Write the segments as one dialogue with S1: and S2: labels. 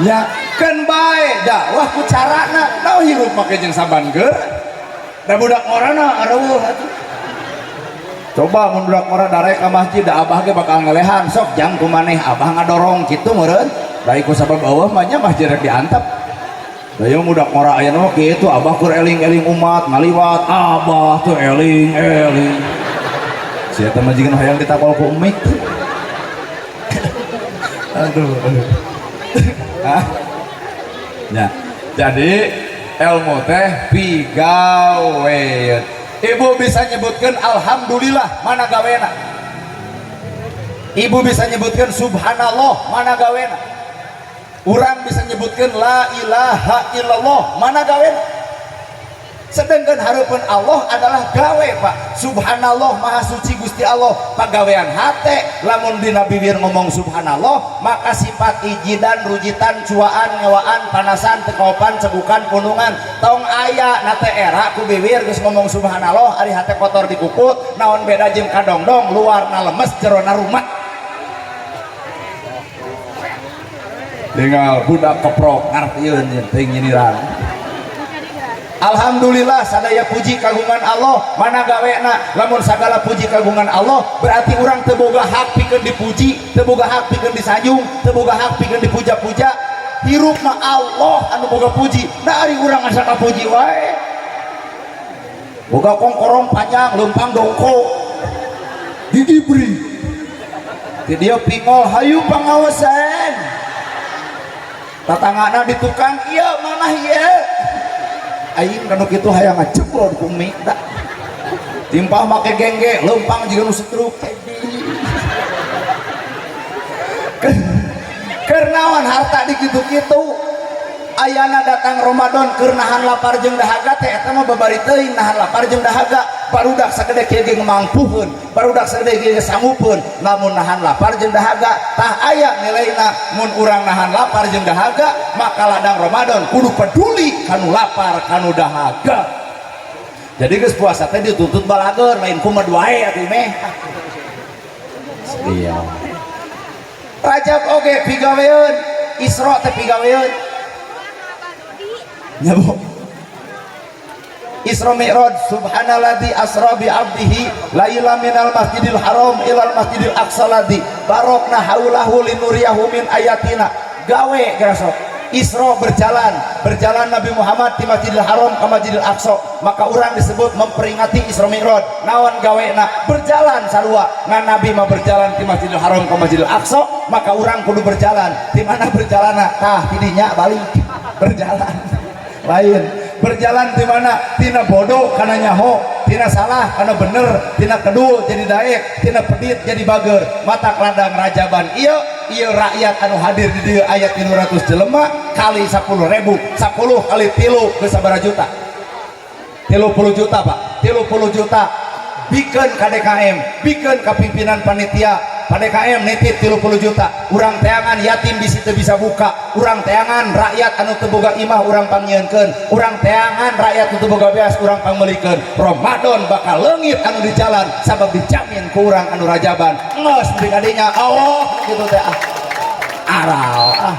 S1: ya kan baik dakwah ku carana tau hirup make jeung saban keur da budak orana areueuh atuh coba mun budak ora darek ka masjid da abah ge bakal ngelehan sok jang kumaneh abah ngadorong kitu meureun baik ku sabab eueuh mah nya masjid rek diantep da ieu budak ora aya mah kitu abah kur eling-eling umat ngaliwat abah tuh eling-eling sia teh mah jigeun hoyong ditapol ku umik aduh ya jadi ilmu teh pigaweun ibu bisa nyebutkan alhamdulillah mana gawena ibu bisa nyebutkan subhanallah mana gawena urang bisa nyebutkan la ilaha illallah mana gawena sedangkan hareupeun Allah adalah gawe Pak subhanallah maha suci Gusti Allah pagawean hate lamun dina bibir ngomong subhanallah maka sifat ijidan rujitan cuaan ngewaan panasan tekopan cegukan punungan tong aya na teh era ku bibir geus ngomong subhanallah ari hate kotor dikukut naon beda jeung kadongdong luarna lemes jerona rumah tinggal budak keprok ngartieun teuing nyiniran alhamdulillah sadaya puji kagungan Allah mana gawena lamun sagala puji kagungan Allah berarti orang teu boga hak pikeun dipuji teu boga hak pikeun disanjung teu boga hak pikeun dipuja-puja hirup mah Allah anu boga puji da ari urang asa kapuji wae boga kongkorong panjang leumpang dongko didibri di dia pingol hayu pangawasan tatanggana di tukang ieu manah ieu aing kanu kitu hayang ngaceplok ku mik da timpah make gengge leumpang jiga nu setruk keur naon harta di kitu-kitu ayana datang Ramadan keur nahan lapar jeung dahaga teh eta mah babari teuing nahan lapar jeung dahaga barudak sagede kieu ge mampuheun barudak sagede kieu sanggupeun lamun nahan lapar jeung dahaga tah aya nilaina mun urang nahan lapar jeung dahaga maka ladang Ramadan kudu peduli kanu lapar kanu dahaga jadi geus puasa teh dituntut balager lain kumaha wae atuh meh iya Rajab oge pigaweun Isra teh pigaweun nya bu Isra Mi'raj subhanalladzi asra bi 'abdihi laila minal masjidil haram ilal masjidil aqsa ladzi barokna haulahu linuriyahu min ayatina gawe gerasa Isra berjalan Nabi Muhammad di Masjidil Haram ke Masjidil Aqsa maka orang disebut memperingati Isra Mi'raj naon gawena berjalan sarua ngan Nabi mah berjalan di Masjidil Haram ke Masjidil Aqsa maka orang kudu berjalan di mana berjalanna tah tidinya balik berjalan lain berjalan di mana tina bodoh kana nyaho tina salah kana bener tina kedul jadi daek tina pedit jadi bager mata keladang rajaban iya rakyat anu hadir di dieu ayat 300 jelema kali 10.000 10 kali 3 geus sabaraha juta 30 juta Pak 30 juta bikeun ka DKM bikeun ka pimpinan panitia PDKM nitip 30 juta urang teangan yatim di situ bisa buka urang teangan rakyat anu teu boga imah urang pangnyieunkeun urang teangan rakyat anu teu boga beas urang pangmelikeun Ramadan bakal leungit anu di jalan sabab dijamin ku urang anu rajaban geus di kadinya Allah gitu teh aral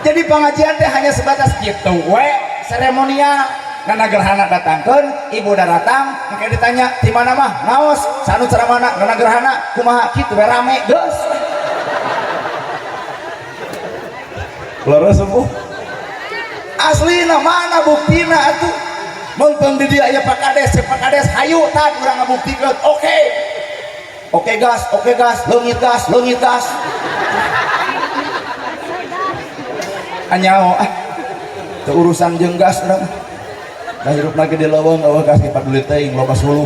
S1: jadi pengajian teh hanya sebatas kitu we seremonial karena gerhana datangkeun ibu udah datang makanya ditanya di mana mah ngaos sanu ceramana karena gerhana kumaha kitu rame geus leres sembuh aslina mana buktina atuh mun di dieu aya Pak Kades hayu tah urang ngabuktikeun oke gas leungit gas anyao teu urusan jeung gas urang dah hirup lagi di leuweung eueuh gas dipaduli teuing loba suluh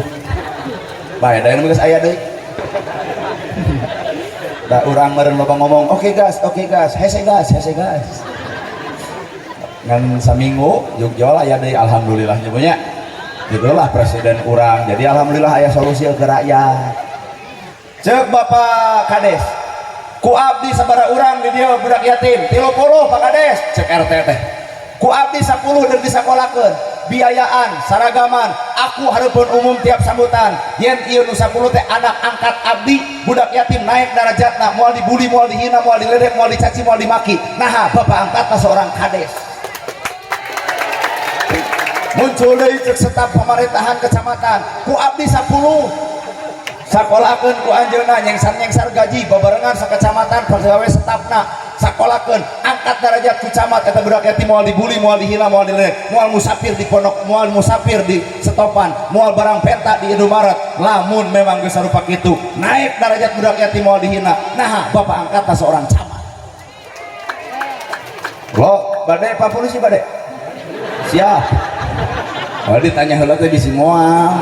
S1: bae da geus aya deui da urang meureun loba ngomong oke gas hese gas ngan saminggu Jogja aya deui alhamdulillah nya punya gitulah presiden urang jadi alhamdulillah aya solusi ke rakyat ceuk Bapak Kades ku abdi sabaraha urang di dieu budak yatim 30 Pak Kades cek RT teh ku abdi 10 dan disakolahkeun biayaan saragaman aku hareupeun umum tiap sambutan yen ieu nu 10 teh anak angkat abdi budak yatim naik darajatna moal dibuli moal dihina moal diledek moal dicaci moal dimaki nah bapak angkatna seorang kades muncul deui cek staf pemerintahan kecamatan ku abdi 10 sakolahkeun ku anjeunna nyengsar gaji babarengan sakecamatan pegawai stafna sakolahkeun angkat derajat ku camat eta budak yatim moal dibuli moal dihina moal diledek moal musafir di pondok moal musafir di setopan moal barang penta di Indomaret lamun memang geus sarupa kitu naik derajat budak yatim moal dihina nah bapak angkatna seorang camat lo bade Pak Polisi bade siap ditanya heula teh di semua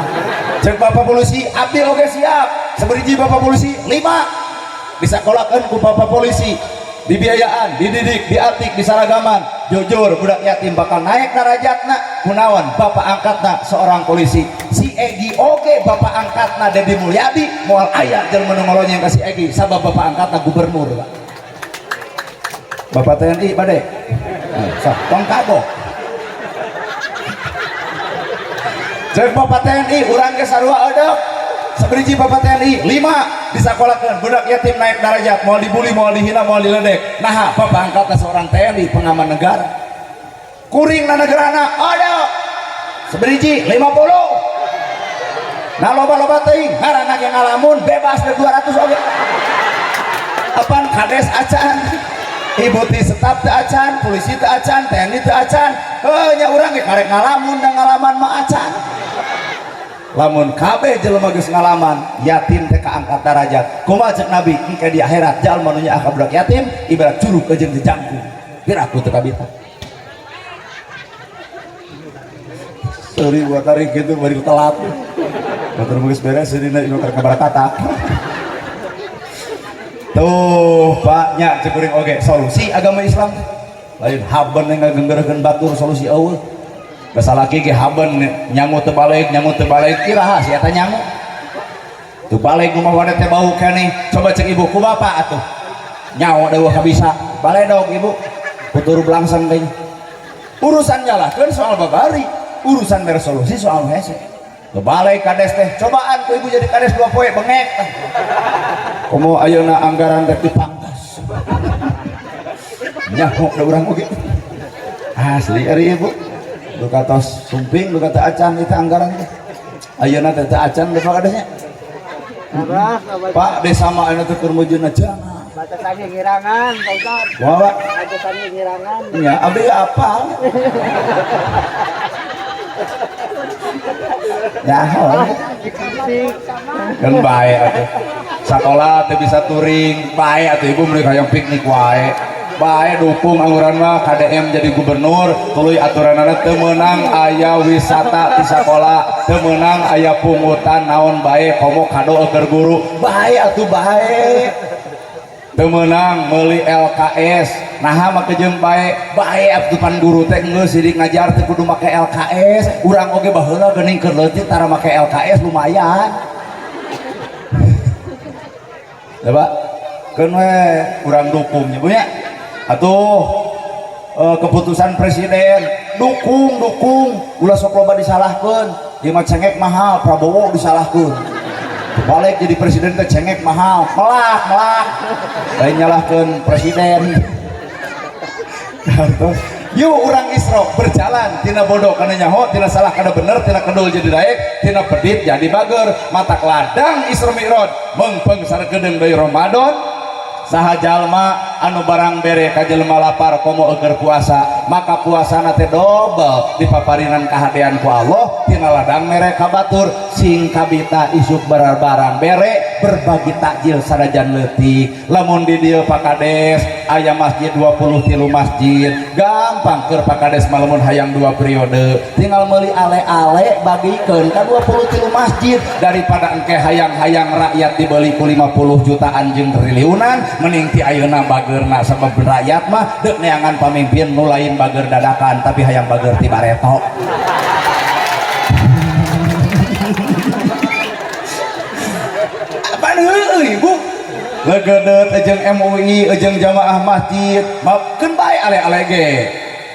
S1: cek Bapak Polisi abdi oge siap saberiji Bapak Polisi 5 disakolahkeun ku Bapak Polisi dibiayaan dididik diatik disaragaman jujur budak yatim bakal naik derajatna kunaon bapak angkatna seorang polisi si Egi oge bapak angkatna Dedi Mulyadi moal aya jelema nu ngolonyeng ka si Egi sabab bapak angkatna gubernur Bapak TNI bade sok tong kagok cek Bapak TNI urang ge sarua eudeuh saberiji Bapak TNI 5 disakolahkeun budak yatim naik derajat moal dibuli moal dihina moal diledek nah bapak angkatna seorang TNI pengaman negara kuringna negarana eudeuh saberiji 50 nah loba-loba teuing ngaranna ge ngalamun bebas deh 200 oge apaan kades acan ibu ti staf teu acan polisi teu acan TNI teu acan nya urang ge karek ngalamun da ngalaman mah acan lamun kabeh jelema geus ngalaman yatim teh kaangkat derajat kumaha cek Nabi engke di akhirat jalma nu nyaah ka budak yatim ibarat curug jeung dijangkung piraku teu kabita sorry buat hari gitu bari telat motor geus beres dina inu keur kabarakata tuh Pak nya cek kuring oge solusi agama Islam lain haben ngagenggeurkeun batur solusi eueuh basalaki ge haben nyangu teu balik iraha sia eta nyangu teu balik kumaha wadah teh bau keneh coba cek ibu ku bapak atuh nyawa deueuh kabisa baledog ibu putur blangsang deui urusan nyalahkeun soal babari urusan beresolusi soal hese teu balik kades teh cobaan ku ibu jadi kades 2 poe bengek komo ayeuna anggaran teh dipangkas nyaho da urang oge asli ari ibu lu kata sumping lu kata acan itu anggaran ayeuna teh acan teh Pak kadesnya Pak desa mah anu teh keur mujudna jangan
S2: batasan ngirangan Pak Ustaz
S1: wah Pak
S2: batasan ngirangan
S1: ya abdi apal nyaho kan bae atuh sakola teh bisa touring bae atuh ibu meuli hayang piknik wae bae dukung angguran mah KDM jadi gubernur tuluy aturanana teu meunang aya wisata ti sakola teu meunang aya pungutan naon bae komo kado keur guru bae atuh bae teu meunang meuli LKS naha make jeung bae atuh pan guru teh geus sidik ngajar teu kudu make LKS urang oge baheula geuning keur leutik tara make LKS lumayan ya Pak keun we urang dukung nya bunya atuh keputusan presiden dukung ulah sok loba disalahkeun ieu mah cengek mahal Prabowo disalahkeun balik jadi presiden teh cengek mahal melak lain nyalahkeun presiden yuk urang Isra berjalan tina bodoh kana nyaho tina salah kana bener tina kedul jadi daek tina pedit jadi bager mata ladang Isra Mi'raj mengpeung sarekedeung deui Ramadan saha jalma anu barang bere ka jelema lapar komo eukeur puasa maka puasana teh dobel dipaparinan kahadean ku Allah tina ladang mere ka batur sing kabita isuk barang bere berbagi takjil sadajan leutik lamun di dieu Pak Kades aya masjid 23 masjid gampang keur Pak Kades malamun hayang 2 periode tinggal meuli ale-ale bagikeun ka 23 masjid daripada engke hayang-hayang rakyat dibeli ku 50 jutaan jeung triliunan mending ti ayeuna bageurna sabab rakyat mah deuk neangan pamimpin nu lain bager dadakan tapi hayang bager ti bareto apaan heueuy Bu legedet jeung MUI jeung jamaah masjid maafkeun bae ale-ale ge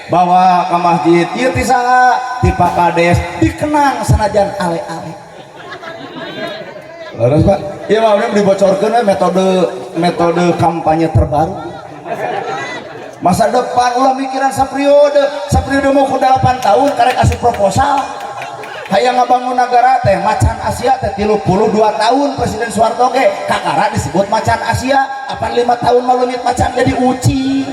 S1: bawa ke masjid ieu ti saha ti Pak Kades dikenang sanajan ale-ale. Terus Pak ieu mah udah dibocorkeun we metode kampanye terbaru. Masa depan ulah mikiran saperiode mau ku 8 tahun karek asup proposal hayang ngabangun negara teh macan Asia teh 32 tahun Presiden Soeharto ge kakara disebut macan Asia apa 5 tahun malumit macan jadi uci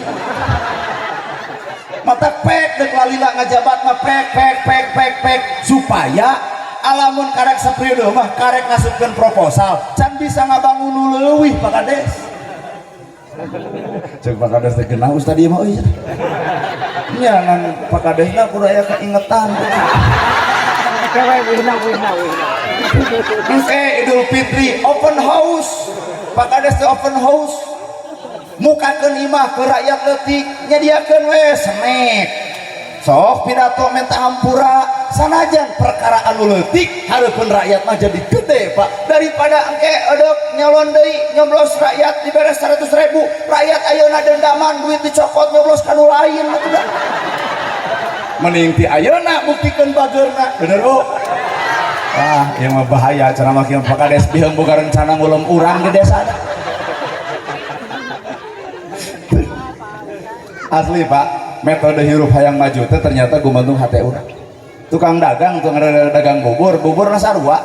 S1: mata pek dek lalila ngajabat mah pek supaya alamun karek saperiode mah karek ngasupkeun proposal can bisa ngabangun nu leuwih Pak Kades. Cek Pak Kades teh genah Ustaz ieu mah euy. Nya ngan Pak Kadesna kudu aya kaingetan. Idul Fitri open house. Pak Kades teh open house. Mukakeun imah ke rakyat leutik nyadiakeun we snack. Sok pidato minta hampura sanajan perkara anu leutik hareupeun rakyat mah jadi gede Pak daripada engke edek nyalon deui nyoblos rakyat diberes 100.000 rakyat ayeuna dendaman duit dicokot nyoblos kanu lain mending ti ayeuna buktikeun bageurna bener Bu. Wah ieu mah bahaya cenah mah kieu Pak Kades biheung boga rencana ngulung urang di desa asli Pak. Metode hirup hayang maju teh ternyata gumantung hate urang. Tukang dagang dagang buburna sarua,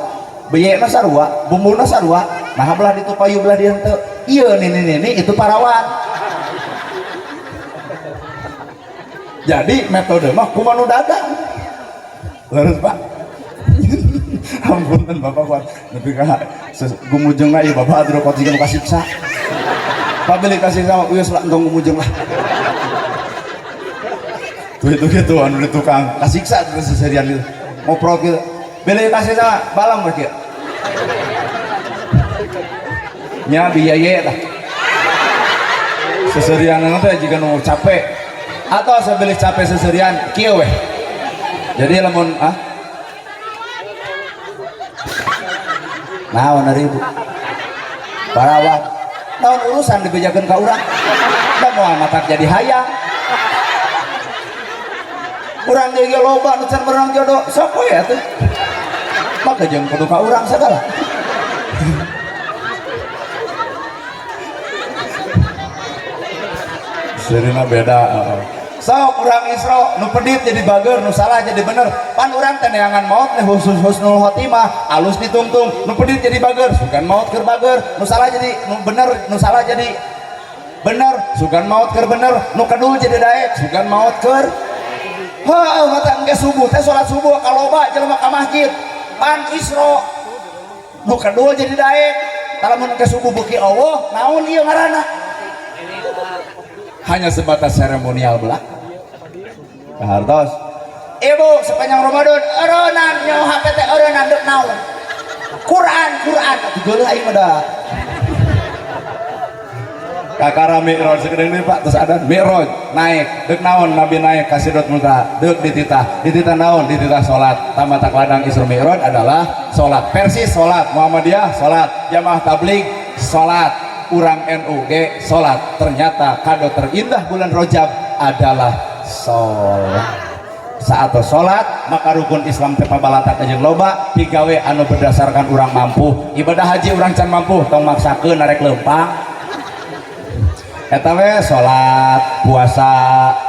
S1: beyena sarua, bumbuna sarua, nah belah ditu payu belah dieu teu. Ieu nini itu parawan. Jadi metode mah kumaha nu dagang. Leres Pak. Ampunten Bapak kuat. Nepi ka gumujengna ieu Bapak adro kotigeun kasiksa. Pak beli kasih sama geus lah entong gumujeng lah. Tuh itu gitu anu tukang kasiksa terus seserian itu ngoprol gitu beli kasih sama balam lagi nya biaya lah seserian nanti jika nu capek atau saya beli capek seserian kieu weh jadi lamun naon dari ibu parawat naon urusan dibejakeun ka urang da moal matak jadi hayang urang ge loba nu can berenang jodoh sok we atuh maka jeung kudu ka urang sagala serina beda sok urang Isra nu pedit jadi bager nu salah jadi bener pan urang teh neangan maot teh husnul khotimah alus ditungtung nu pedit jadi bager sugan maot keur bager nu salah jadi nu bener nu salah jadi bener sugan maot keur bener nu kedul jadi daek sugan maot keur mata engke subuh teh salat subuh kaloba jelema ka masjid pan Isra nu kedua jadi daek talamun engke subuh beuki Allah naon ieu ngaranna hanya sebatas seremonial belaka hartos ibu sepanjang Ramadan eureunnan nyaho HP teh eureunnan deuk naon Quran atuh geuleuh aing mah da kakara mi'raj segedeng deui Pak terus ada mi'raj naik deuk naon nabi naik ka Sidratul Muntaha deuk dititah naon dititah salat tamatak ladang Isra Mi'raj adalah salat persis salat Muhammadiyah salat jamaah tabligh salat urang NU ge salat ternyata kado terindah bulan Rajab adalah salat saat salat maka rukun Islam teh pabalata jeung loba pigawe anu berdasarkan urang mampu ibadah haji urang can mampu tong maksakeun narek leumpang eta we salat puasa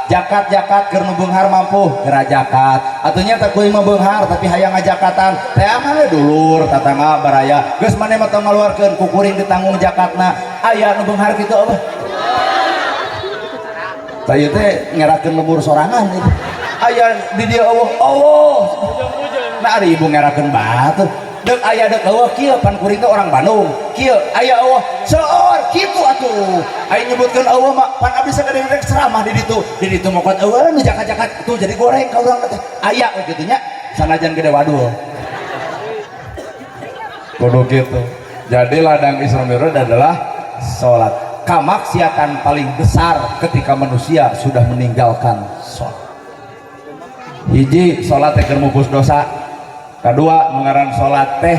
S1: zakat keur nu beunghar mampu geura zakat atunya teh kuing mah beunghar tapi hayang ngajakatan teh mah dulur tatangga baraya geus maneh mah tong ngaluarkeun kukuring ditanggung zakatna aya nu beunghar kitu apa tah ieu teh ngerakeun lembur sorangan itu aya di dieu Allah nah ari ibu ngerakeun batu dek aya dek eueuh kieu pan kuring teh orang Bandung kieu aya eueuh seueur kitu atuh aya nyebutkeun eueuh mah pan abdi sagede rek ceramah di ditu mokot eueuh nu jakat-jakat itu jadi goreng ka urang teh aya we kitu nya sanajan gede wadul kudu kitu jadi ladang Isra Mi'raj adalah salat kamaksiatan paling besar ketika manusia sudah meninggalkan salat hiji salat teh keur mupus dosa kedua mengaran salat teh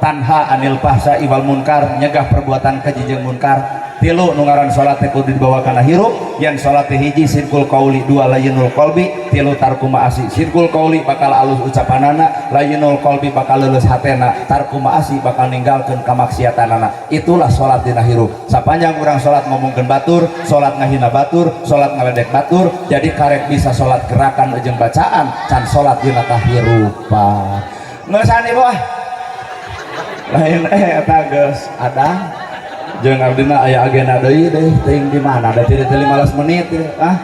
S1: tanha anil fahsya'i wal munkar, nyegah perbuatan keji jeung munkar. 3 nu ngaran salat teh kudu dibawa kana hirup. Yen salat teh hiji sidqul qauli, 2 layyinul qalbi, 3 tarku ma'asi. Sidqul qauli bakal alus ucapanana, layyinul qalbi bakal leuleus hatena, tarku ma'asi bakal ninggalkeun kamaksiatanana. Itulah salat dina hirup. Sapanjang urang salat ngomongkeun batur, salat ngahina batur, salat ngaledek batur, jadi karek bisa salat gerakan jeung bacaan can salat dina kahirupan. Ngeusani boh. Lain eta geus ada. Jeung abdina aya agenda deui deh, teuing di mana? Ada tidak 15 menit ya. Ah.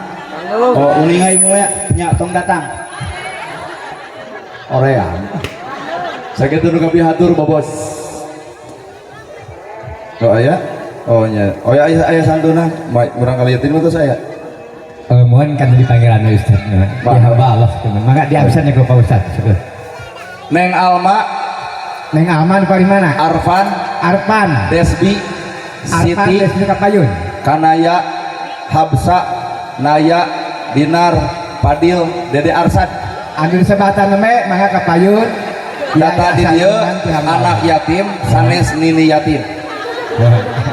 S1: Oh, uning ai moe nya tong datang. Orean. Sakitu nu kapihatur bobos. Oh aya? Oh nya. Oh aya santuna. Urang kaleutin mah saya.
S3: Mohon kan dipanggil anu Ustaz. Ya hamba Allah. Maka di absen ya Pak Ustaz.
S1: Neng Alma,
S3: Neng Alman di mana?
S1: Arfan, Desbi, Siti,
S3: Desbi Kapayun,
S1: Kanaya, Habsa, Naya, Dinar, Padil, Dede Arsad.
S3: Ambil sebatan nama maka Kapayun.
S1: Data di dieu anak yatim sanes nini yatim.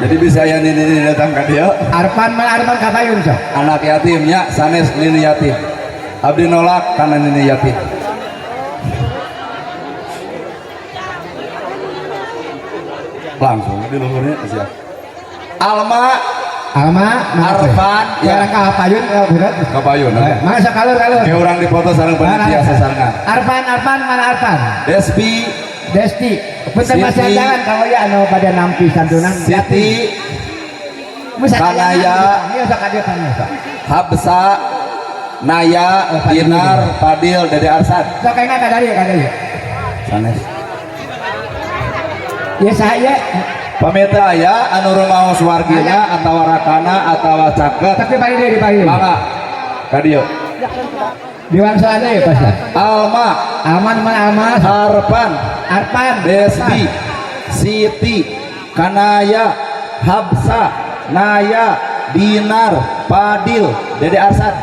S1: Jadi bisa ya nini datang ka dieu.
S3: Arfan Kapayun so.
S1: Anak yatimnya sanes nini yatim. Abdi nolak karena nini yatim. Langsung di luhurnya siap. Alma, Arfan,
S3: ya Kapayun,
S1: Kapayun.
S3: mana sakalur.
S1: Ke orang dipoto sareng panitia sasangan.
S3: Arfan mana Arfan? Desti. Punten masih jangan kalau ya anu pada nampi santunan.
S1: Siti, Kanaya, Habsa, Naya, Dinar, Padil, Dede Arsad.
S3: So kayaknya kadari.
S1: Sanes.
S3: Ya saya
S1: Pameta aya anu rumaos wargina atawa rakana atawa caket.
S3: tapi di pagi.
S1: Mangga. Ka dieu.
S3: Di wangsa aja ya Pak.
S1: Alma,
S3: Aman mana
S1: Arfan, Desbi, Siti, Kanaya, Habsa, Naya, Dinar, Padil, Dede Arsad.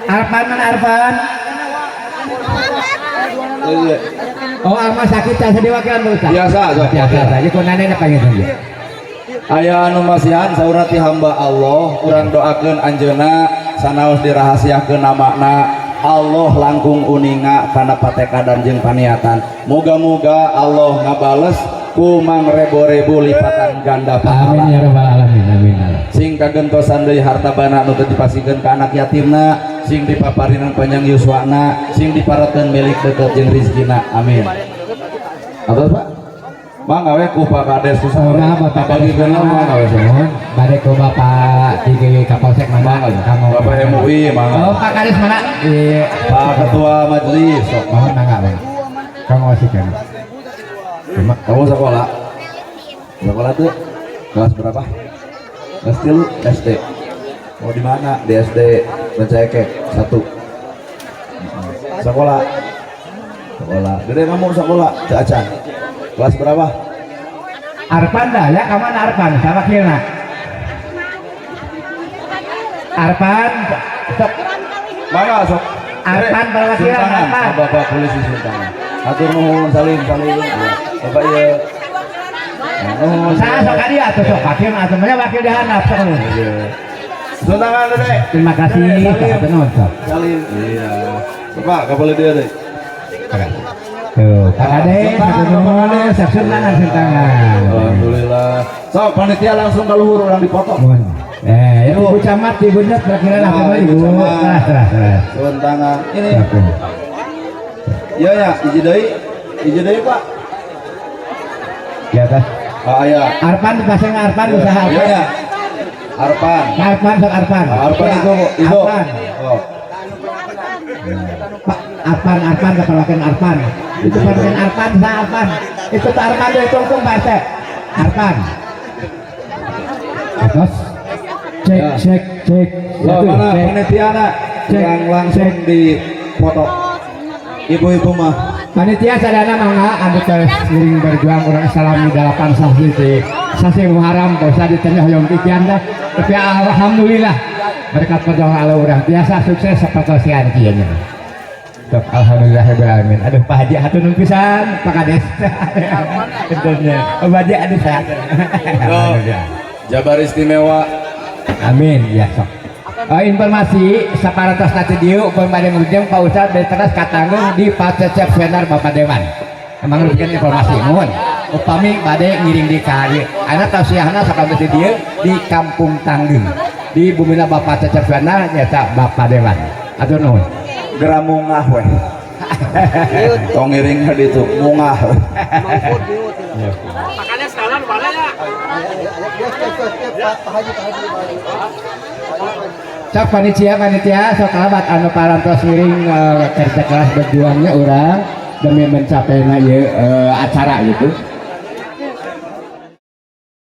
S3: Arfan. Oh Alma sakit saya diwakilan Pak Ustaz.
S1: Biasa
S3: Jadi kunane panggil saja.
S1: Aya anu masihan saurna ti hamba Allah, urang doakeun anjeunna sanaos dirahasiakeun namana Allah langkung uninga kana patekadan jeung paniatan. Moga-moga Allah ngabales ku mangrebo-rebo lipatan ganda pahala.
S3: Amin ya rabbal alamin. Amin.
S1: Sing kagentosan deui harta bana anu teu dipasikeun ka anak yatimna, sing dipaparinan panjang yuswana, sing diparokeun milik deukeut jeung rezekina. Amin. Atur Pak. Mangga we ku Pak Kades susah.
S3: Nah, Bapak
S1: bagikeun mangga we semua.
S3: Bade ku Bapak di Kapolsek mana? Kamu
S1: Bapak MUI mangga.
S3: Oh Pak Kades mana? Di
S1: Pak Ketua Majelis. Sok.
S3: mohon mangga Bang. Kamu wasihkan.
S1: Kamu sekolah? Sekolah tuh kelas berapa? Kelas 3 SD. Mau di mana? Di SD Mencayake 1. Sekolah. Gede kamu sekolah Cak Acan. Kelas berapa?
S3: Arfan dah ya, kamu Arfan sama kira. Arfan sok.
S1: Mana sok?
S3: Arfan perwakilan Arfan.
S1: Bapak polisi Sultan. Atur nuhun salim. Bapak iya.
S3: Saya sok dia atau sok wakil atau mana wakil dahanap sok.
S1: Sultan Dede.
S3: Terima kasih sok nonton.
S1: Salim. Iya. Bapak kapal dia deh.
S3: Tuh, Pak Kades, sesunangan sentangan.
S1: Alhamdulillah. So, panitia langsung ke luhur orang dipoto.
S3: Ibu camat, ibu net, kira-kira lah sama ibu. Terus.
S1: Sentangan. Ini. Iya ya, iji deui Pak.
S3: Di atas.
S1: Ah aya.
S3: Arfan dipasang Arfan usaha apa?
S1: Iya ya. Arfan.
S3: Arfan sok Arfan.
S1: Arfan itu.
S3: Arfan.
S1: Oh.
S3: Pak Arfan keperwakilan Arfan. Itu perwakilan Arfan, saya Arfan. Itu Pak Arfan itu hitung Pak Sek. Arfan. Terus. Cek.
S1: Loh, mana panitiana yang langsung di foto. Ibu-ibu mah.
S3: Panitia sadana mangga anu teh sering berjuang orang Islam di dalapan sasi Muharram dosa di tengah yang pikiran dah. Tapi alhamdulillah berkat perjuangan Allah orang biasa sukses seperti sian kieu nya. Sok alhamdulillahirabbil alamin. Aduh Pak Haji hatur nuhun pisan Pak Kades. Tentunya. Pak Haji aduh sehat. Alhamdulillah.
S1: Jabar istimewa.
S3: Amin ya sok. Informasi saparantos nanti dieu upami bade ngujeng Pak Ustad beteras katanggung di Pacecep Senar Bapak Dewan. Emang lebihkan informasi mohon. Upami bade ngiring di kali. Anak tausiahna saparantos dieu di Kampung Tanggeng. Di bumina Bapak Cecep Senar nyata Bapak Dewan. Atur nuhun.
S1: Gera mungah weh. Tong ngiring ditu mungah.
S2: Mampun diut.
S4: Makanya sekarang mana ya?
S2: Pak Haji.
S3: Sok panitia sok kalabat anu parantos ngiring kerja keras berjuangnya orang demi mencapai acara gitu